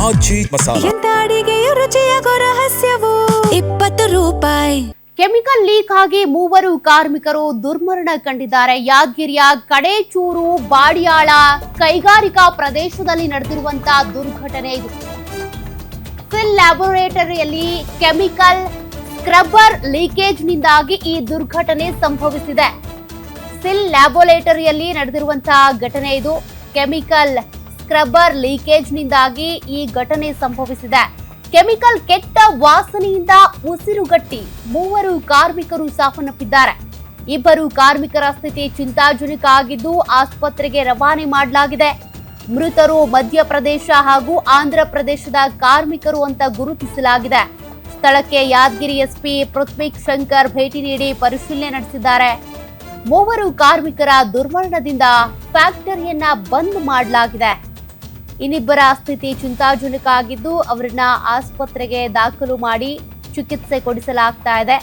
ಆಜಿ ಮಸಾಲ. ಎಂತ ಅಡಿಗೆಯ ರುಚಿಯಾಗೋ ರಹಸ್ಯವು 20 ರೂಪಾಯಿ. ಕೆಮಿಕಲ್ ಲೀಕ್ ಆಗಿ 3 ಕಾರ್ಮಿಕರು ದುರ್ಮರಣ ಕಂಡಿದ್ದಾರೆ. ಯಾದಗಿರಿಯ ಕಡೇಚೂರು ಬಾಡಿಯಾಳ ಕೈಗಾರಿಕಾ ಪ್ರದೇಶದಲ್ಲಿ ನಡೆದಿರುವಂತಹ ದುರ್ಘಟನೆ ಇದು. ಸಿಲ್ ಲ್ಯಾಬೋರೇಟರಿಯಲ್ಲಿ ಕೆಮಿಕಲ್ ಸ್ಕ್ರಬ್ಬರ್ ಲೀಕೇಜ್ನಿಂದಾಗಿ ಈ ದುರ್ಘಟನೆ ಸಂಭವಿಸಿದೆ. ಸಿಲ್ ಲ್ಯಾಬೋರೇಟರಿಯಲ್ಲಿ ನಡೆದಿರುವಂತಹ ಘಟನೆ ಇದು. ಕೆಮಿಕಲ್ ಸ್ಕ್ರಬ್ಬರ್ ಲೀಕೇಜ್ನಿಂದಾಗಿ ಈ ಘಟನೆ ಸಂಭವಿಸಿದೆ. ಕೆಮಿಕಲ್ ಕೆಟ್ಟ ವಾಸನೆಯಿಂದ ಉಸಿರುಗಟ್ಟಿ 3 ಕಾರ್ಮಿಕರು ಸಾವನ್ನಪ್ಪಿದ್ದಾರೆ. 2 ಕಾರ್ಮಿಕರ ಸ್ಥಿತಿ ಚಿಂತಾಜನಕ ಆಗಿದ್ದು ಆಸ್ಪತ್ರೆಗೆ ರವಾನೆ ಮಾಡಲಾಗಿದೆ. ಮೃತರು ಮಧ್ಯಪ್ರದೇಶ ಹಾಗೂ ಆಂಧ್ರ ಪ್ರದೇಶದ ಕಾರ್ಮಿಕರು ಅಂತ ಗುರುತಿಸಲಾಗಿದೆ. ಸ್ಥಳಕ್ಕೆ ಯಾದಗಿರಿ ಎಸ್ಪಿ ಪೃಥ್ವಿಕ್ ಶಂಕರ್ ಭೇಟಿ ನೀಡಿ ಪರಿಶೀಲನೆ ನಡೆಸಿದ್ದಾರೆ. 3 ಕಾರ್ಮಿಕರ ದುರ್ಮರಣದಿಂದ ಫ್ಯಾಕ್ಟರಿಯನ್ನ ಬಂದ್ ಮಾಡಲಾಗಿದೆ. ಇನ್ನಿಬ್ಬರ ಸ್ಥಿತಿ ಚಿಂತಾಜನಕ ಆಗಿದ್ದು ಅವರನ್ನ ಆಸ್ಪತ್ರೆಗೆ ದಾಖಲು ಮಾಡಿ ಚಿಕಿತ್ಸೆ ಕೊಡಿಸಲಾಗ್ತಾ ಇದೆ.